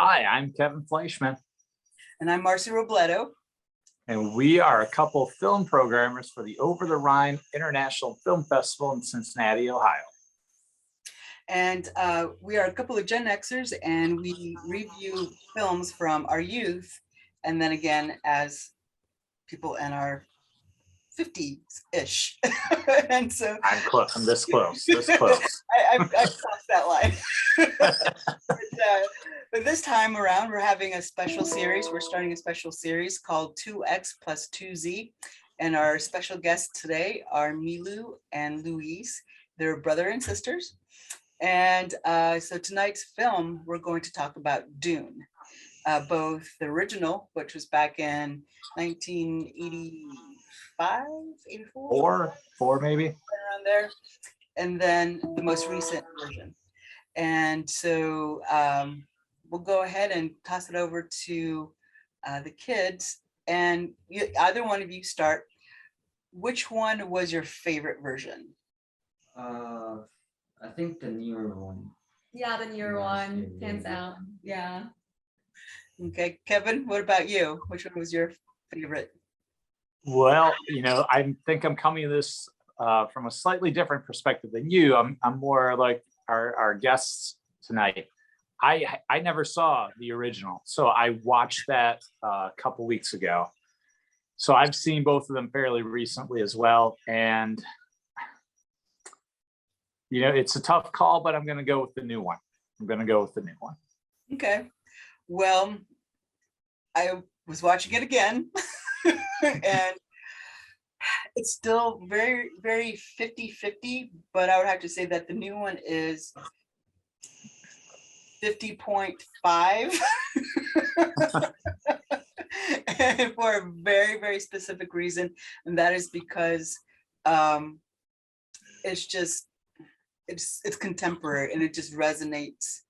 Hi, I'm Kevin Fleischman, And I'm Marcy Robledo. and we are a couple film programmers for the Over the Rhine International Film Festival in Cincinnati, Ohio. And we are a couple of Gen Xers, and we review films from our youth, and then again as people in our 50s-ish. And so I'm close. I'm this close. This close. I've crossed that line. But this time around, we're having a special series. We're starting a special series called 2X plus 2Z. And our special guests today are Milu and Louis. They're brother and sisters. And so tonight's film, we're going to talk about Dune, both the original, which was back in 1985, 84? Four maybe. Around there. And then the most recent version. And so we'll go ahead and toss it over to the kids. And either one of you start. Which one was your favorite version? I think the newer one. Yeah, the newer one, hands out. Yeah. Okay, Kevin, what about you? Which one was your favorite? Well, I think I'm coming to this from a slightly different perspective than you. I'm more like our guests tonight. I never saw the original, so I watched that a couple weeks ago. So I've seen both of them fairly recently as well, and it's a tough call, but I'm going to go with the new one. Okay. Well, I was watching it again, and it's still very, very 50-50, but I would have to say that the new one is 50.5. And for a very, very specific reason, and that is because it's contemporary, and it just resonates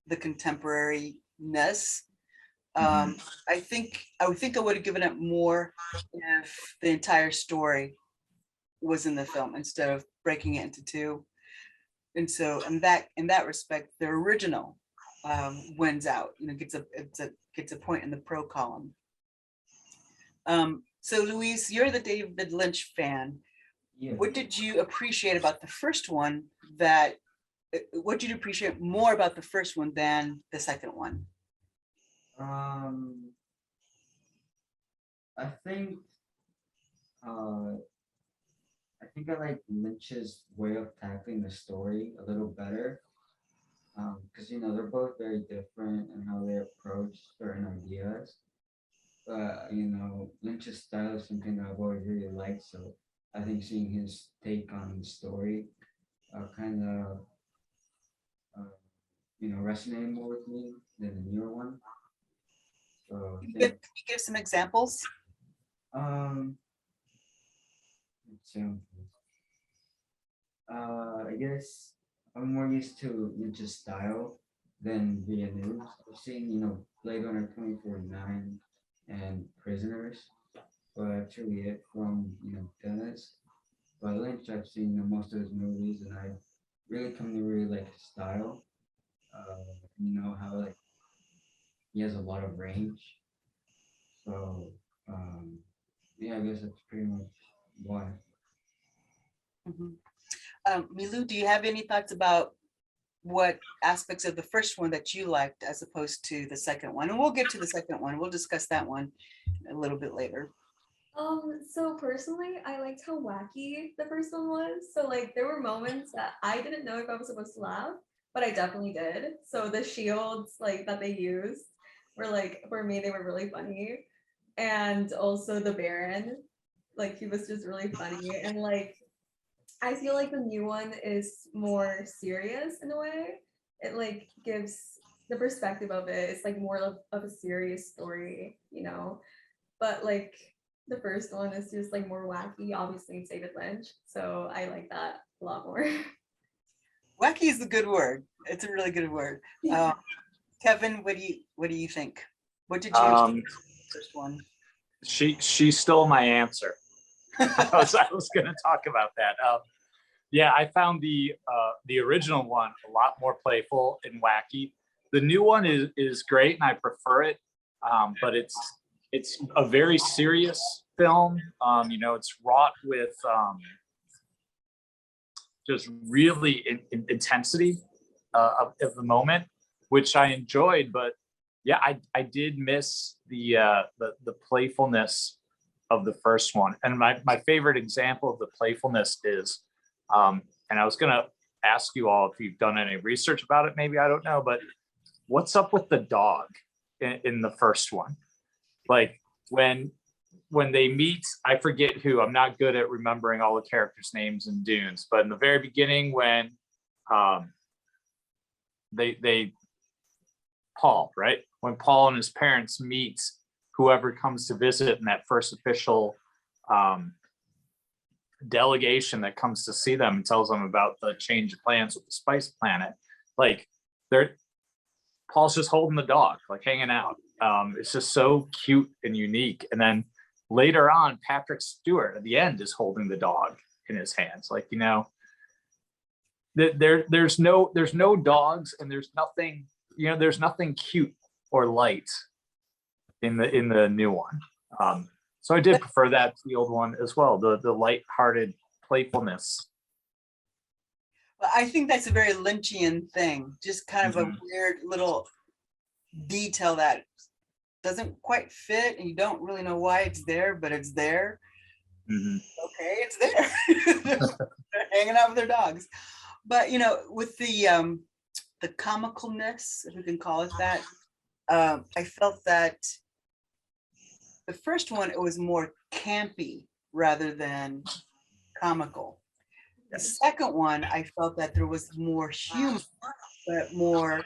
the contemporariness. I think I would have given it more if the entire story was in the film instead of breaking it into two. And so in that respect, the original wins out. Gets a point in the pro column. So Louise, you're the David Lynch fan. Yeah. What did you appreciate about the first one what did you appreciate more about the first one than the second one? I think I like Lynch's way of tackling the story a little better. Because they're both very different in how they approach certain ideas. But Lynch's style is something that I've always really liked. So I think seeing his take on the story kind of resonated more with me than the newer one. So Can you give some examples? I guess I'm more used to Lynch's style than Villeneuve's. I've seen, Blade Runner 2049 and Prisoners, but actually it from, Dennis. But Lynch, I've seen most of his movies, and I really come to really like his style. How like he has a lot of range. So yeah, I guess that's pretty much why. Milu, do you have any thoughts about what aspects of the first one that you liked as opposed to the second one? And we'll get to the second one. We'll discuss that one a little bit later. So personally, I liked how wacky the first one was. So like there were moments that I didn't know if I was supposed to laugh, but I definitely did. So the shields like that they used were like, for me, they were really funny. And also the Baron, like he was just really funny. And like I feel like the new one is more serious in a way. It like gives the perspective of it. It's like more of a serious story, But like the first one is just like more wacky. Obviously, it's David Lynch, so I like that a lot more. Wacky is a good word. It's a really good word. Kevin, what do you think? What did you think of the first one? She stole my answer. I was going to talk about that. Yeah, I found the original one a lot more playful and wacky. the new one is great, and I prefer it. But it's a very serious film. You know, it's wrought with just really intensity of the moment, which I enjoyed. But yeah, I did miss the playfulness of the first one. And my favorite example of the playfulness is, and I was gonna ask you all if you've done any research about it, maybe, I don't know, but what's up with the dog in the first one? Like when they meet, I forget who, I'm not good at remembering all the characters' names in Dunes, but in the very beginning when they Paul, right? When Paul and his parents meet whoever comes to visit in that first official delegation that comes to see them and tells them about the change of plans with the Spice Planet, like Paul's just holding the dog, like hanging out. It's just so cute and unique. And then later on, Patrick Stewart at the end is holding the dog in his hands. Like, you know, there's no dogs, and there's nothing, you know, there's nothing cute or light in the new one. So I did prefer that to the old one as well, the light-hearted playfulness. Well, I think that's a very Lynchian thing, just kind of a Mhm. weird little detail that doesn't quite fit, and you don't really know why it's there, but it's there. Mhm. Okay, it's there. They're hanging out with their dogs. But you know, with the comicalness, if we can call it that, I felt that the first one, it was more campy rather than comical. The second one, I felt that there was more humor, but more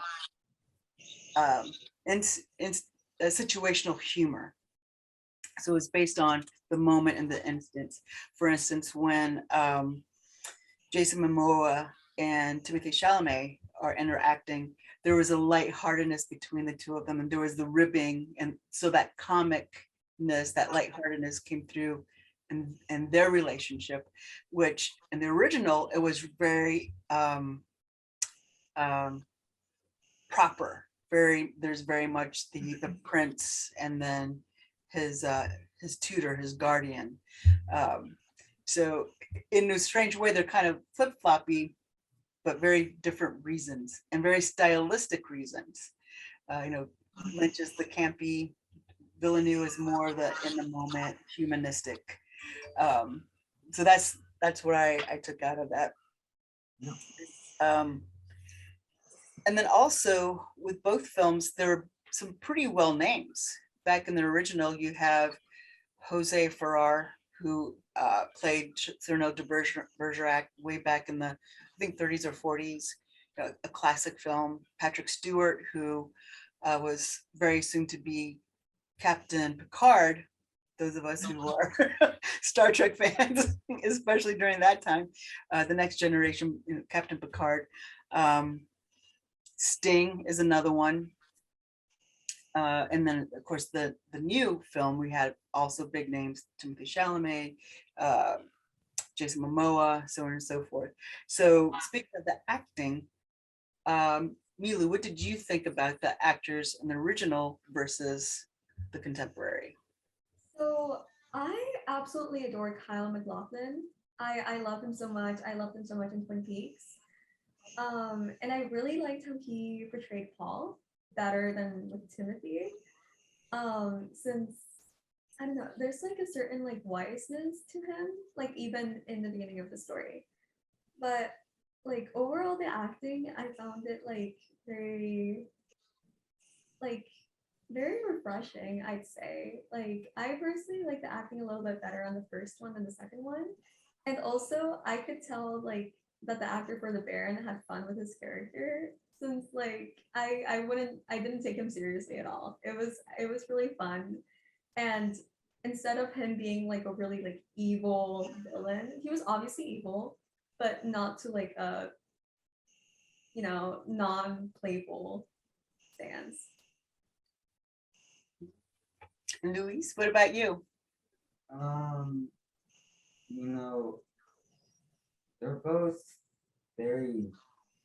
situational humor. So it's based on the moment and the instance. For instance, when Jason Momoa and Timothée Chalamet are interacting, there was a lightheartedness between the two of them, and there was the ribbing, and so that comicness, that lightheartedness came through in their relationship, which in the original, it was very proper. There's very much the prince, and then his tutor, his guardian. So in a strange way, they're kind of flip-floppy, but very different reasons, and very stylistic reasons. You know, Lynch is the campy, Villeneuve is more the in the moment, humanistic. So that's what I took out of that. And then also with both films, there are some pretty well names. Back in the original, you have Jose Ferrer, who played Cyrano de Bergerac way back in the, I think, 30s or 40s, a classic film. Patrick Stewart, who was very soon to be Captain Picard. Those of us who are Star Trek fans, especially during that time, the Next Generation, you know, Captain Picard. Sting is another one. And then, of course, the new film, we had also big names, Timothée Chalamet, Jason Momoa, so on and so forth. So speaking of the acting, Milu, what did you think about the actors in the original versus the contemporary? So I absolutely adore Kyle MacLachlan. I love him so much. I loved him so much in Twin Peaks. And I really liked how he portrayed Paul better than with Timothy. Since I don't know, there's like a certain like wiseness to him, like even in the beginning of the story. But like overall the acting, I found it like very refreshing, I'd say. Like I personally like the acting a little bit better on the first one than the second one. And also I could tell like that the actor for the Baron had fun with his character, since like I didn't take him seriously at all. It was really fun. And instead of him being like a really like evil villain, he was obviously evil, but not to like a, you know, non-playful stance. Louis, what about you? You know, they're both very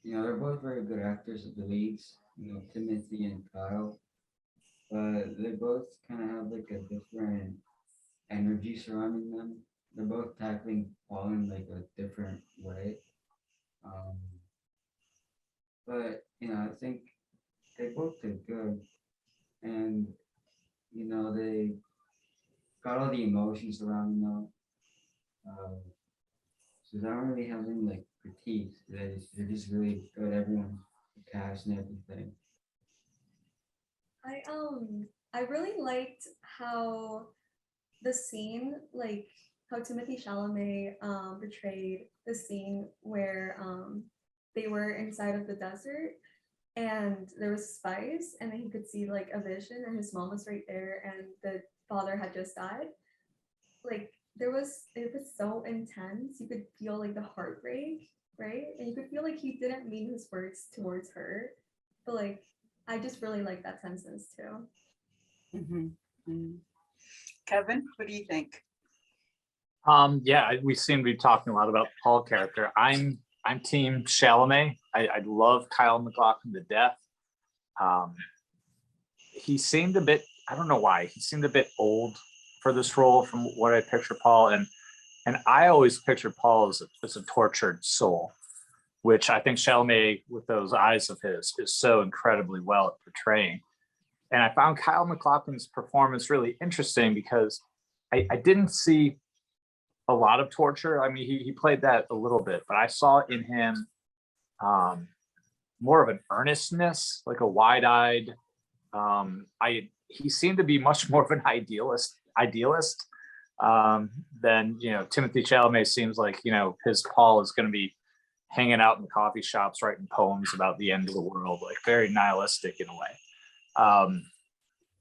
they're both very good actors at the leads. Timothy and Kyle, but they both kind of have like a different energy surrounding them. They're both tackling Paul in like a different way. Um, but I think they both did good, and they got all the emotions around Uh, so I don't really have any like critiques. They're just really good. Everyone, the cast and everything. I really liked how the scene, like how Timothy Chalamet portrayed the scene where they were inside of the desert and there was spice and then he could see like a vision and his mom was right there and the father had just died. Like it was so intense. You could feel like the heartbreak, right? And you could feel like he didn't mean his words towards her. But like I just really like that sentence too. Mhm, mhm. Kevin, what do you think? Yeah, we seem to be talking a lot about Paul character. I'm team Chalamet. I love Kyle MacLachlan to death. Um, he seemed a bit, I don't know why, he seemed a bit old for this role from what I picture Paul. And I always pictured Paul as a tortured soul, which I think Chalamet, with those eyes of his, is so incredibly well at portraying. And I found Kyle MacLachlan's performance really interesting because I didn't see a lot of torture. I mean, he played that a little bit, but I saw in him more of an earnestness, like a wide-eyed. He seemed to be much more of an idealist than Timothy Chalamet seems like his Paul is going to be hanging out in the coffee shops writing poems about the end of the world, like very nihilistic in a way.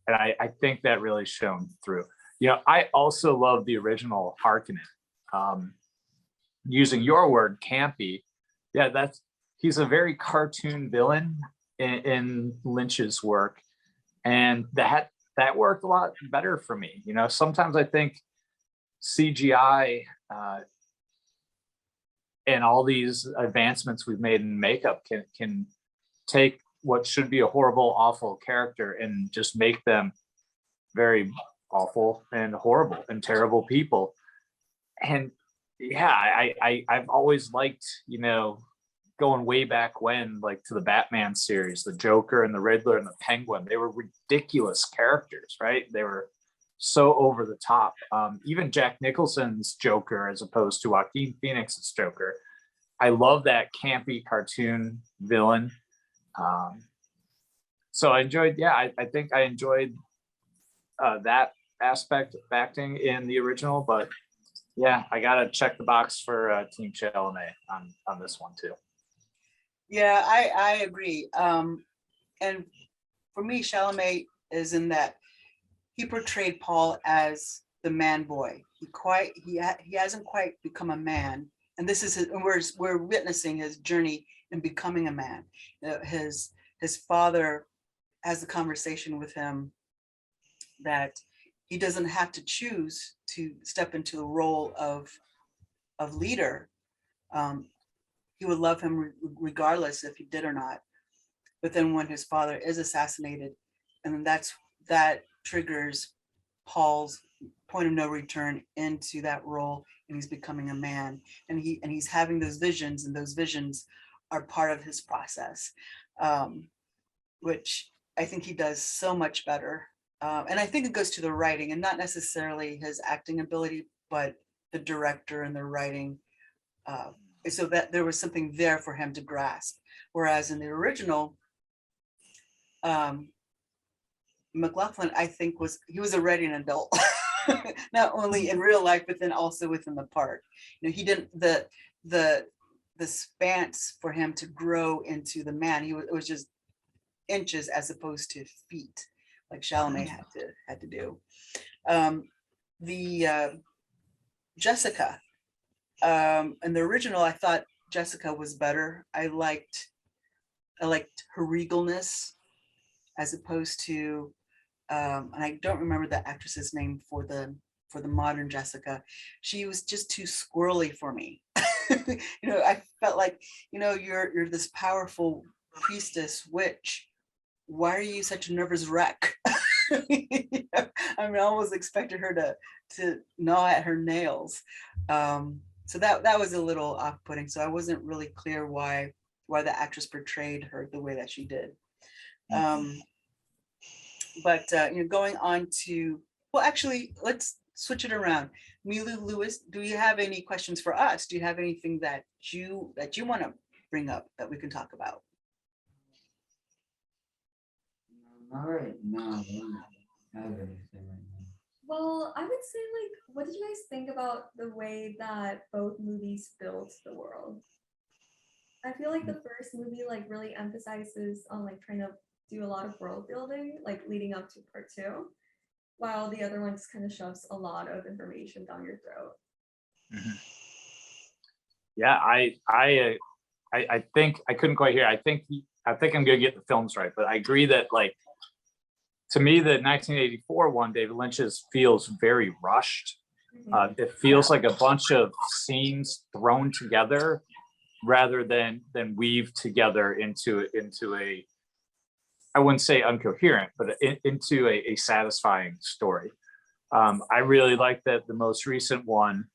And I think that really shone through. I also love the original Harkonnen. Using your word, campy. Yeah, he's a very cartoon villain in Lynch's work, and that worked a lot better for me. Sometimes I think CGI and all these advancements we've made in makeup can take what should be a horrible, awful character and just make them very awful and horrible and terrible people. And yeah, I've always liked, going way back when, like to the Batman series, the Joker and the Riddler and the Penguin, they were ridiculous characters, right? They were so over the top. Even Jack Nicholson's Joker, as opposed to Joaquin Phoenix's Joker, I love that campy cartoon villain. So I enjoyed, I think I enjoyed that aspect of acting in the original, but yeah, I gotta check the box for Team Chalamet on this one too. Yeah, I agree. And for me, Chalamet is in that he portrayed Paul as the man boy. He hasn't quite become a man, and this is we're witnessing his journey in becoming a man. His father has a conversation with him that he doesn't have to choose to step into the role of leader. He would love him regardless if he did or not. But then when his father is assassinated, and that triggers Paul's point of no return into that role, and he's becoming a man, and he's having those visions, and those visions are part of his process, which I think he does so much better. And I think it goes to the writing and not necessarily his acting ability, but the director and the writing. So that there was something there for him to grasp. Whereas in the original, MacLachlan, I think he was already an adult, not only in real life, but then also within the part. He didn't, the spans for him to grow into the man, it was just inches as opposed to feet, like Chalamet had to do. The Jessica, in the original, I thought Jessica was better. I liked her regalness as opposed to, and I don't remember the actress's name for the modern Jessica. She was just too squirrely for me. I felt like, you're this powerful priestess witch. Why are you such a nervous wreck? I almost expected her to gnaw at her nails. So that was a little off-putting. So I wasn't really clear why the actress portrayed her the way that she did. But going on to, well, actually, let's switch it around. Milu, Louis, do you have any questions for us? Do you have anything that you want to bring up that we can talk about? Not right now. I don't have anything right now. Well, I would say, like, what did you guys think about the way that both movies built the world? I feel like the first movie like really emphasizes on like trying to do a lot of world building, like leading up to part two, while the other one just kind of shoves a lot of information down your throat. Yeah, I think I couldn't quite hear. I think I'm gonna get the films right, but I agree that, like, to me, the 1984 one, David Lynch's, feels very rushed. It feels like a bunch of scenes thrown together rather than weave together into a, I wouldn't say incoherent, but into a satisfying story. I really like that the most recent one,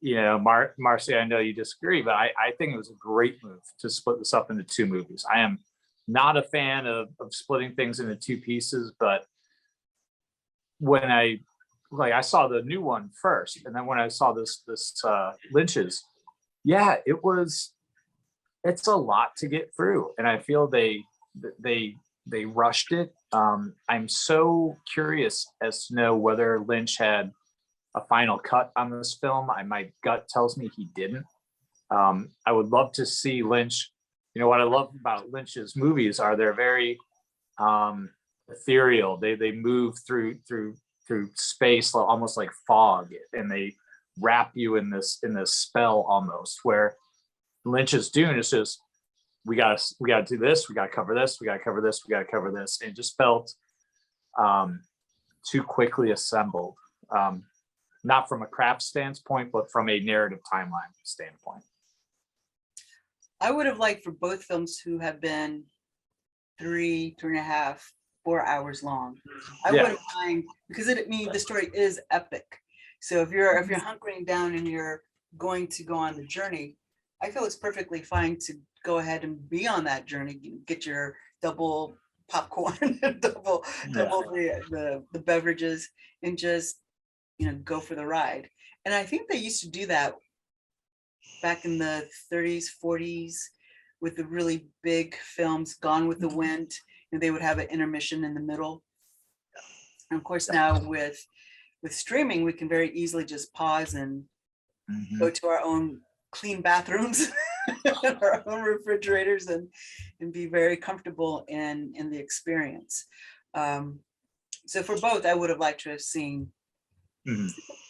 Marcy, I know you disagree, but I think it was a great move to split this up into two movies. I am not a fan of splitting things into two pieces, but when I saw the new one first, and then when I saw this Lynch's, yeah, it's a lot to get through, and I feel they rushed it. I'm so curious as to know whether Lynch had a final cut on this film. My gut tells me he didn't. I would love to see Lynch. What I love about Lynch's movies are they're very ethereal. They move through space almost like fog, and they wrap you in this spell almost. Where Lynch's Dune is just, we gotta do this, we gotta cover this, we gotta cover this, we gotta cover this. And it just felt too quickly assembled. Not from a craft standpoint, but from a narrative timeline standpoint. I would have liked for both films to have been 3.5, 4 hours long. I wouldn't mind, because the story is epic. So if you're hunkering down and you're going to go on the journey, I feel it's perfectly fine to go ahead and be on that journey. You get your double popcorn, double the beverages, and just go for the ride. And I think they used to do that back in the 30s, 40s with the really big films, Gone with the Wind, and they would have an intermission in the middle. And of course, now with streaming, we can very easily just pause and go to our own clean bathrooms, our own refrigerators, and be very comfortable in the experience. So for both, I would have liked to have seen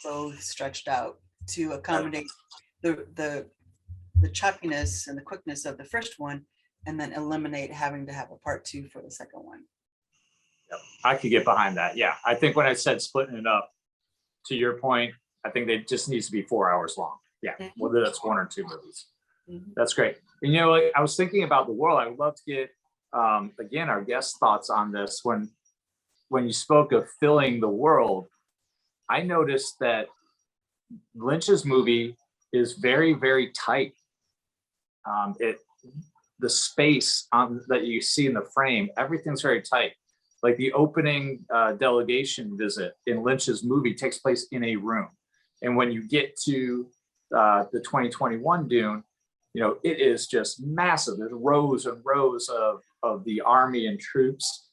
both stretched out to accommodate the choppiness and the quickness of the first one, and then eliminate having to have a part two for the second one. Yep. I could get behind that. Yeah, I think when I said splitting it up, to your point, I think they just needs to be 4 hours long. Yeah, whether that's one or two movies. That's great. And I was thinking about the world. I would love to get again our guest thoughts on this. When you spoke of filling the world, I noticed that Lynch's movie is very, very tight. The space that you see in the frame, everything's very tight. Like the opening delegation visit in Lynch's movie takes place in a room, and when you get to the 2021 Dune, it is just massive. There's rows and rows of the army and troops.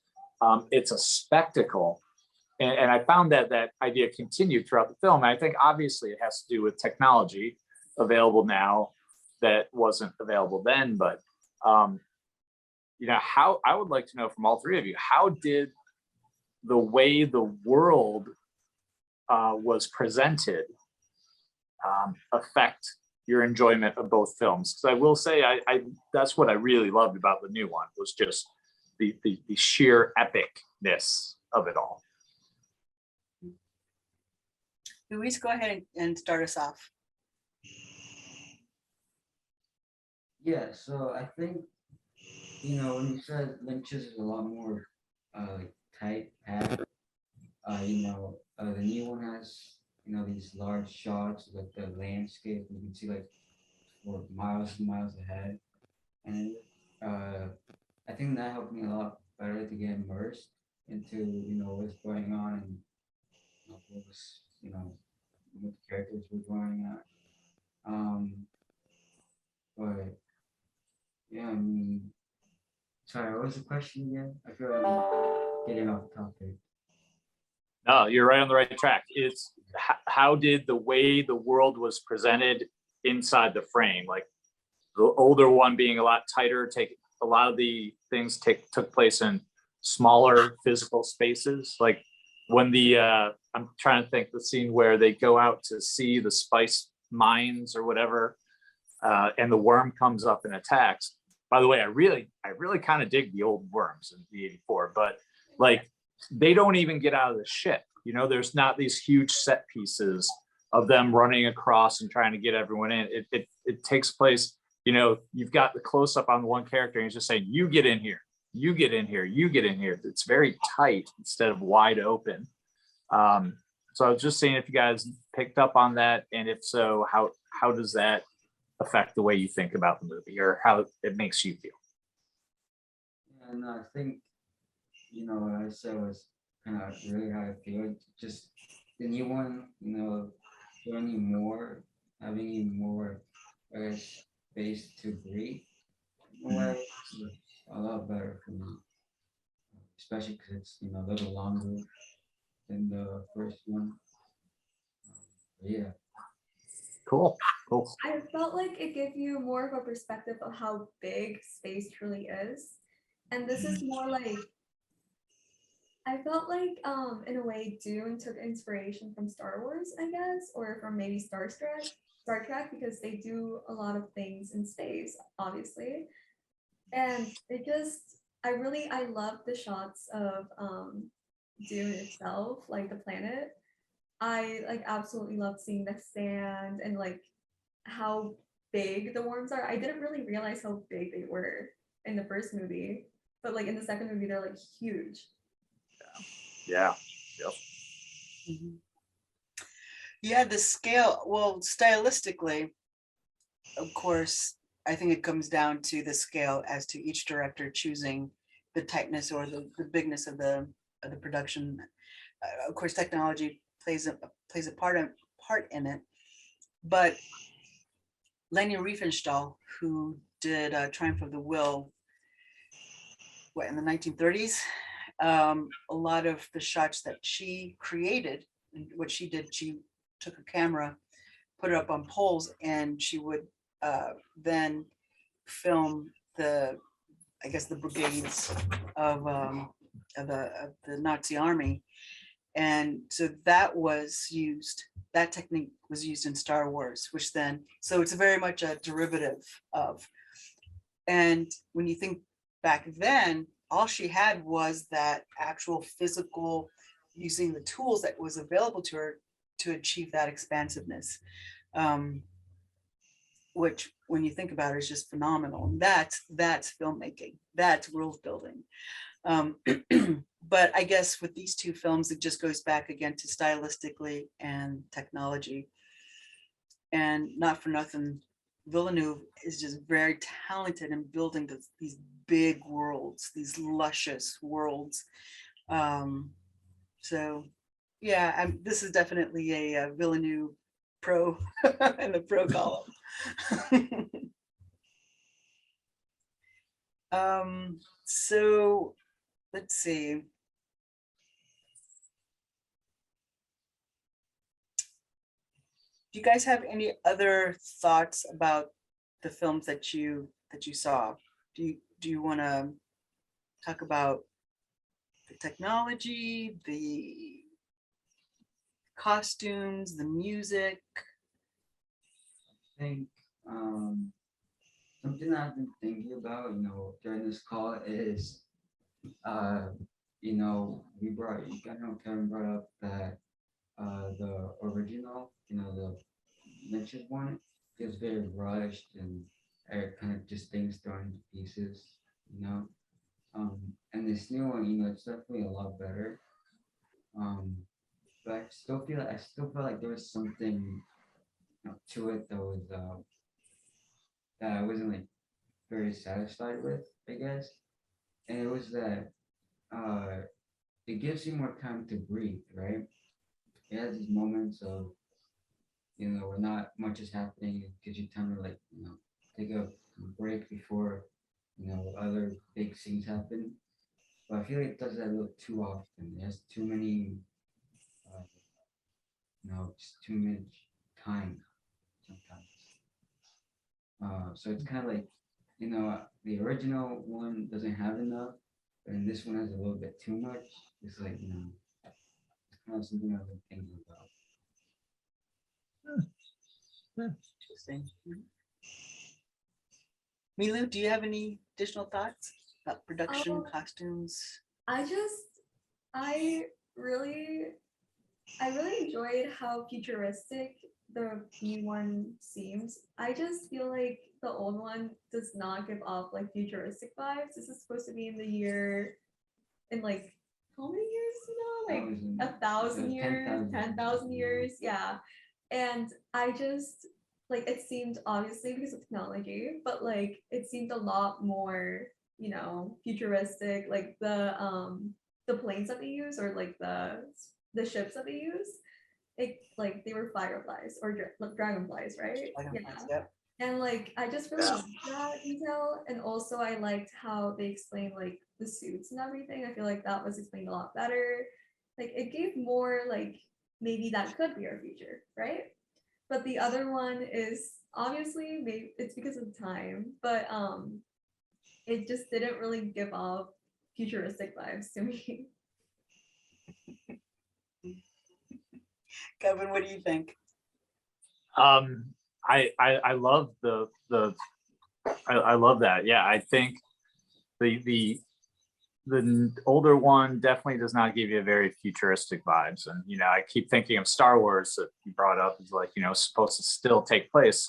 It's a spectacle. And I found that idea continued throughout the film. And I think obviously it has to do with technology available now that wasn't available then. But how, I would like to know from all three of you, how did the way the world was presented affect your enjoyment of both films? Because I will say, I that's what I really loved about the new one, was just the sheer epicness of it all. Louise, go ahead and start us off. Yeah, so I think, when you said Lynch's is a lot more like tight, packed, the new one has, these large shots with the landscape. You can see like for miles and miles ahead. And uh, I think that helped me a lot better to get immersed into, what's going on and what was, what the characters were going at. But yeah, I mean, sorry, what was the question again? I feel like I'm getting off topic. No, you're right on the right track. It's how did the way the world was presented inside the frame, like the older one being a lot tighter, take a lot of the things took place in smaller physical spaces. Like when I'm trying to think the scene where they go out to see the spice mines or whatever, and the worm comes up and attacks. By the way, I really kind of dig the old worms in the 84, but like they don't even get out of the ship. There's not these huge set pieces of them running across and trying to get everyone in. It takes place, you've got the close up on one character and he's just saying, you get in here, you get in here, you get in here. It's very tight instead of wide open. So I was just saying if you guys picked up on that, and if so, how does that affect the way you think about the movie or how it makes you feel? And I think, what I said was kind of really how I feel. Just the new one, showing you more, having you more, I guess, space to breathe. In a way, was a lot better for me, especially because it's a little longer than the first one. Yeah. Cool. I felt like it gave you more of a perspective of how big space truly is. And this is more like, I felt like in a way Dune took inspiration from Star Wars, I guess, or from maybe Star Trek, because they do a lot of things in space, obviously. And I love the shots of Dune itself, like the planet. I like absolutely love seeing the sand and like how big the worms are. I didn't really realize how big they were in the first movie, but like in the second movie, they're like huge. Yeah. Yep. Mhm. Yeah, the scale, well, stylistically, of course, I think it comes down to the scale as to each director choosing the tightness or the bigness of the production. Of course, technology plays a part in it, but Leni Riefenstahl, who did Triumph of the Will, in the 1930s, a lot of the shots that she created, and what she did, she took a camera, put it up on poles, and she would then film I guess the brigades of the Nazi army. And so that technique was used in Star Wars, which then, so it's very much a derivative of. And when you think back then, all she had was that actual physical, using the tools that was available to her to achieve that expansiveness. Which when you think about it is just phenomenal. And that's filmmaking, that's world building. But I guess with these two films, it just goes back again to stylistically and technology. And not for nothing, Villeneuve is just very talented in building these big worlds, these luscious worlds. So yeah, this is definitely a Villeneuve pro in the pro column. So let's see. Do you guys have any other thoughts about the films that you saw? Do you want to talk about the technology, the costumes, the music? I think something I've been thinking about, during this call is, Kevin brought up that the original, the Lynch's one feels very rushed and are kind of just things thrown into pieces, you know. And this new one, it's definitely a lot better. But I still feel like there was something to it that was that I wasn't like very satisfied with, I guess. And it was that uh it gives you more time to breathe, right? It has these moments of, where not much is happening. It gives you time to like, take a break before, other big things happen. But I feel like it does that a little too often. It has too many, uh, just too much time sometimes. So it's kind of like, the original one doesn't have enough, and this one has a little bit too much. It's like, it's kind of something I've been thinking about. Interesting. Milu, do you have any additional thoughts about production, costumes? I really enjoyed how futuristic the new one seems. I just feel like the old one does not give off like futuristic vibes. This is supposed to be in the year in like how many years now? Like 1,000 years, 10,000 years. Yeah. And I just like it seemed obviously because of technology, but like it seemed a lot more, futuristic. Like the planes that they use or like the ships that they use, it like they were fireflies or dragonflies, right? Dragonflies, yep. And like I just really liked that detail, and also I liked how they explained like the suits and everything. I feel like that was explained a lot better. Like it gave more like maybe that could be our future, right? But the other one is obviously maybe it's because of time, but it just didn't really give off futuristic vibes to me. Kevin, what do you think? I love I love that. Yeah, I think the older one definitely does not give you very futuristic vibes, and I keep thinking of Star Wars that you brought up is like supposed to still take place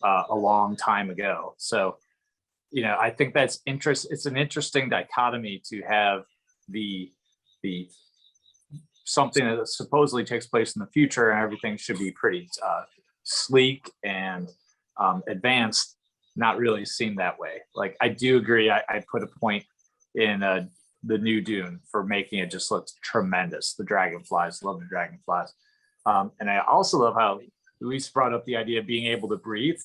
a long time ago. So I think that's it's an interesting dichotomy to have the something that supposedly takes place in the future and everything should be pretty sleek and advanced, not really seem that way. Like I do agree. I put a point in the new Dune for making it just look tremendous. The dragonflies, love the dragonflies. And I also love how Luis brought up the idea of being able to breathe.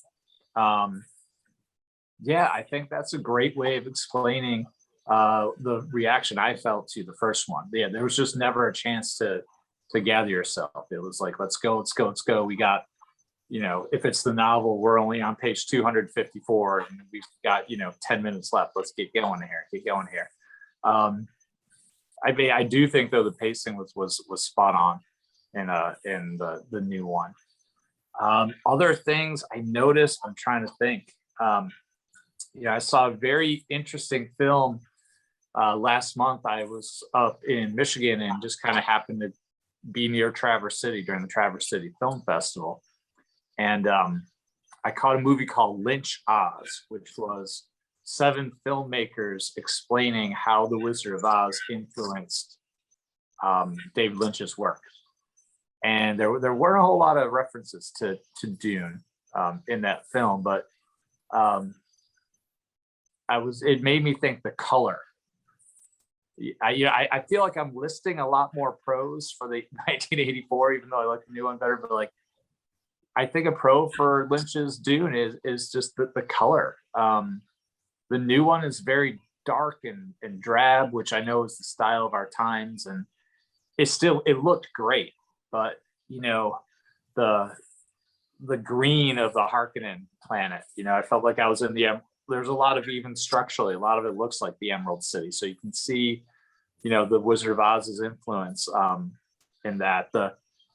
Yeah, I think that's a great way of explaining the reaction I felt to the first one. Yeah, there was just never a chance to gather yourself. It was like, let's go. We got, if it's the novel, we're only on page 254 and we've got, 10 minutes left. Let's get going here. I mean, I do think though the pacing was spot on in the new one. Other things I noticed, I'm trying to think. I saw a very interesting film last month. I was up in Michigan and just kind of happened to be near Traverse City during the Traverse City Film Festival. And I caught a movie called Lynch Oz, which was 7 filmmakers explaining how The Wizard of Oz influenced David Lynch's work. And there weren't a whole lot of references to Dune in that film, but it made me think the color. I feel like I'm listing a lot more pros for the 1984, even though I like the new one better. But like, I think a pro for Lynch's Dune is just the color. The new one is very dark and drab, which I know is the style of our times, and it looked great. But the green of the Harkonnen planet, I felt like I was in there's a lot of, even structurally, a lot of it looks like the Emerald City. So you can see, the Wizard of Oz's influence in that.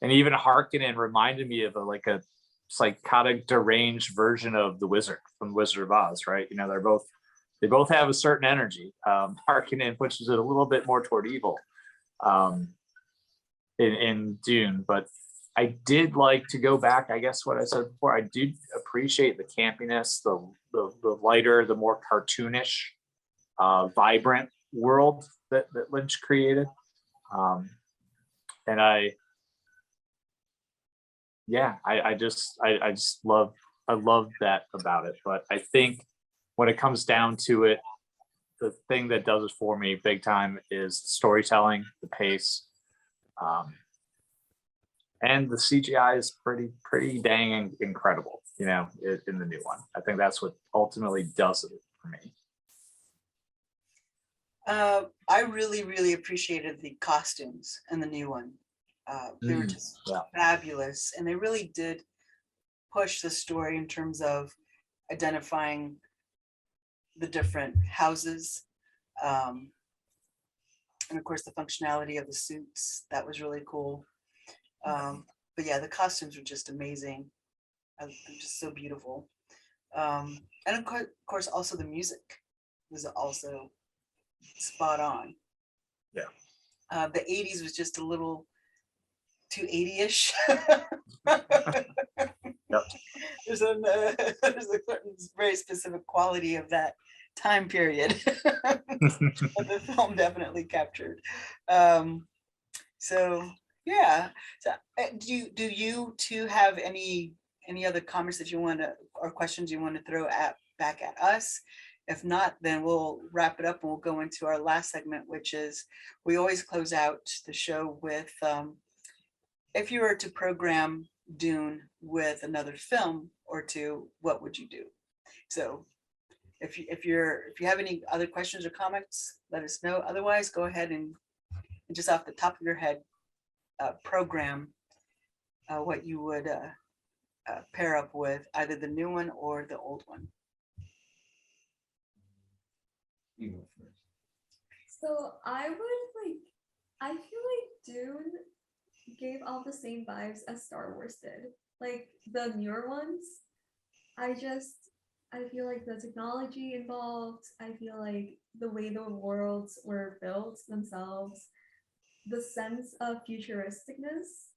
And even Harkonnen reminded me of a psychotic, deranged version of the Wizard from Wizard of Oz, right? They both have a certain energy. Harkonnen pushes it a little bit more toward evil in Dune, but I did like to go back. I guess what I said before. I did appreciate the campiness, the lighter, the more cartoonish, vibrant world that Lynch created. And I just love that about it. But I think when it comes down to it, the thing that does it for me big time is storytelling, the pace, and the CGI is pretty dang incredible, in the new one. I think that's what ultimately does it for me. I really, really appreciated the costumes in the new one. They were just fabulous, and they really did push the story in terms of identifying the different houses, and of course the functionality of the suits. That was really cool. But yeah, the costumes were just amazing. They're just so beautiful. And of course also the music was also spot on. Yeah. The 80s was just a little too 80-ish. Yep. There's a certain very specific quality of that time period that the film definitely captured. So yeah. So do you two have any other comments that you want to, or questions you want to throw back at us? If not, then we'll wrap it up and we'll go into our last segment, which is we always close out the show with if you were to program Dune with another film or two, what would you do? So if you have any other questions or comments, let us know. Otherwise, go ahead and just off the top of your head, program what you would pair up with either the new one or the old one. You go first. So I feel like Dune gave all the same vibes as Star Wars did. Like the newer ones, I feel like the technology involved, I feel like the way the worlds were built themselves, the sense of futuristicness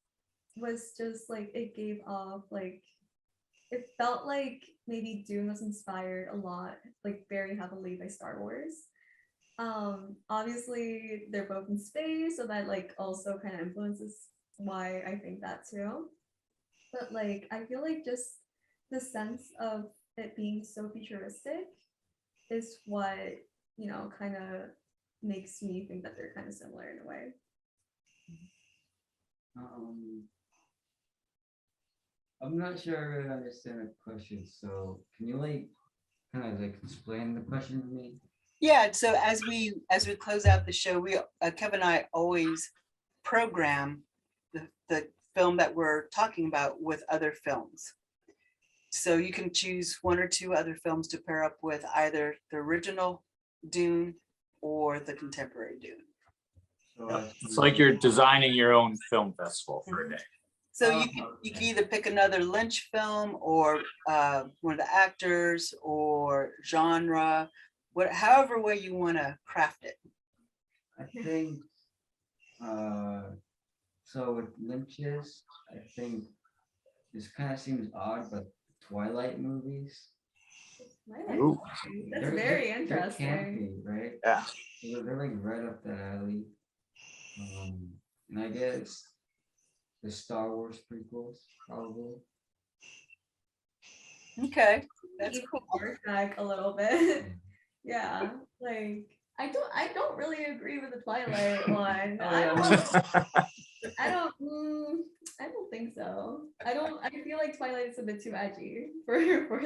was just like, it gave off like, it felt like maybe Dune was inspired a lot, like very heavily by Star Wars. Obviously they're both in space, so that like also kind of influences why I think that too. But like, I feel like just the sense of it being so futuristic is what, kind of makes me think that they're kind of similar in a way. I'm not sure I really understand the question, so can you kind of explain the question to me? Yeah, so as we close out the show, we Kevin and I always program the film that we're talking about with other films. So you can choose one or two other films to pair up with either the original Dune or the contemporary Dune. So It's like you're designing your own film festival for a day. So you can either pick another Lynch film or one of the actors or genre, however way you want to craft it. I think so with Lynch's, I think this kind of seems odd, but Twilight movies. Ooh. That's They're- very they're interesting. campy, right? Yeah. They're like right up that alley. And I guess the Star Wars prequels, probably. Okay, that's Even cool. work back a little bit. Yeah, like I don't really agree with the Twilight one. I don't think so. I feel like Twilight is a bit too edgy for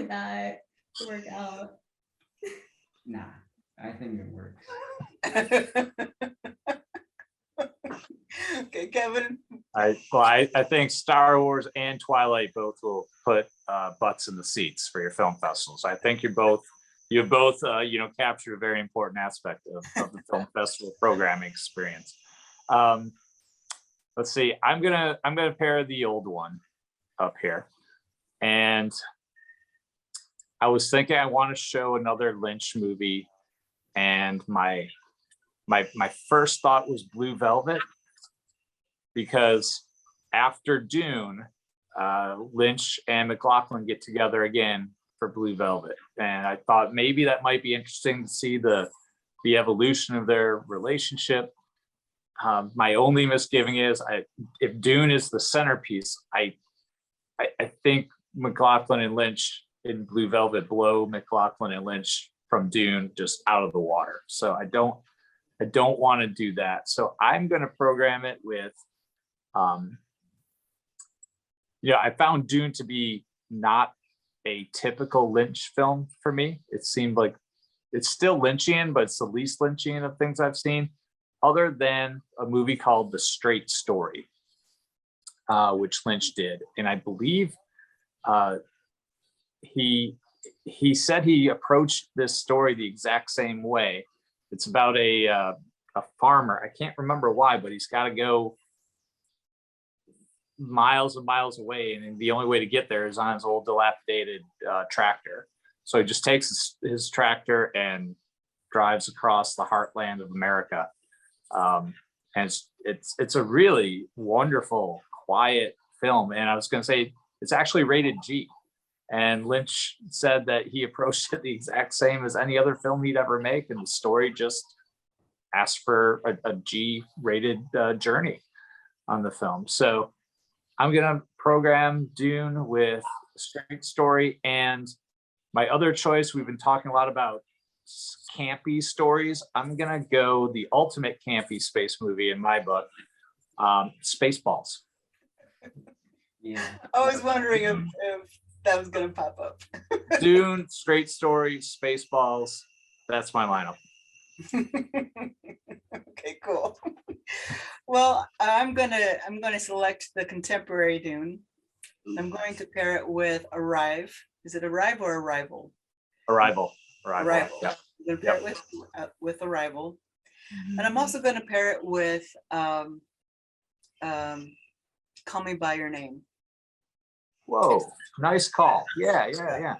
that to work out. Nah, I think it works. Okay, Kevin. I think Star Wars and Twilight both will put butts in the seats for your film festivals. I think you both captured a very important aspect of the film festival programming experience. Let's see. I'm gonna pair the old one up here, and I was thinking I want to show another Lynch movie, and my first thought was Blue Velvet, because after Dune, Lynch and McLaughlin get together again for Blue Velvet, and I thought maybe that might be interesting to see the evolution of their relationship. My only misgiving is if Dune is the centerpiece, I think McLaughlin and Lynch in Blue Velvet blow McLaughlin and Lynch from Dune just out of the water. So I don't want to do that. So I'm going to program it with, I found Dune to be not a typical Lynch film for me. It seemed like it's still Lynchian, but it's the least Lynchian of things I've seen, other than a movie called The Straight Story, which Lynch did. And I believe he said he approached this story the exact same way. It's about a farmer. I can't remember why, but he's got to go miles and miles away, and the only way to get there is on his old dilapidated tractor. So he just takes his tractor and drives across the heartland of America. And it's a really wonderful, quiet film. And I was going to say it's actually rated G. And Lynch said that he approached it the exact same as any other film he'd ever make, and the story just asked for a G-rated journey on the film. So I'm going to program Dune with a Straight Story, and my other choice, we've been talking a lot about campy stories. I'm going to go the ultimate campy space movie in my book, Spaceballs. Yeah. I was wondering if that was going to pop up. Dune, Straight Story, Spaceballs. That's my lineup. Okay, cool. Well, I'm gonna select the contemporary Dune. I'm going to pair it with Arrive. Is it Arrive or Arrival? Arrival. Arrival. Yeah. I'm gonna pair it with Arrival, and I'm also gonna pair it with Call Me by Your Name. Whoa, nice call. Yeah.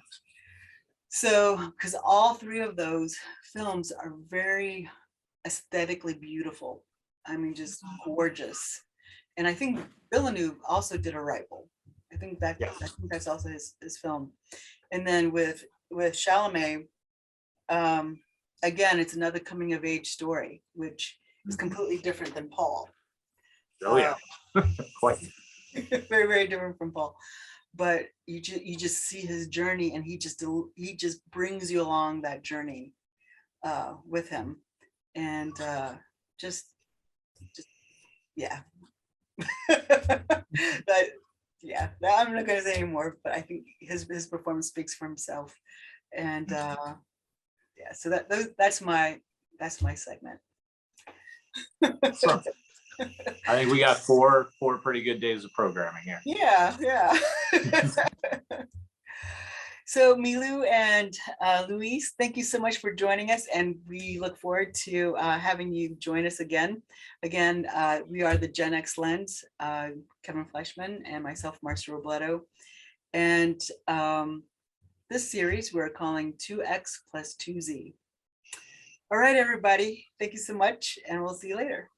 So, because all three of those films are very aesthetically beautiful. I mean, just gorgeous. And I think Villeneuve also did Arrival. I think that's also his film. And then with Chalamet, again, it's another coming of age story, which is completely different than Paul. Oh yeah, quite. Very, very different from Paul. But you just see his journey, and he just brings you along that journey with him, and just yeah. I'm not gonna say anymore, but I think his performance speaks for himself, and so that's my segment. So, I think we got four pretty good days of programming here. Yeah. So Milu and Louis, thank you so much for joining us, and we look forward to having you join us again. Again, we are the GenX Lens, Kevin Fleshman and myself, Marcy Robledo. And this series we're calling 2X plus 2Z. All right, everybody, thank you so much, and we'll see you later.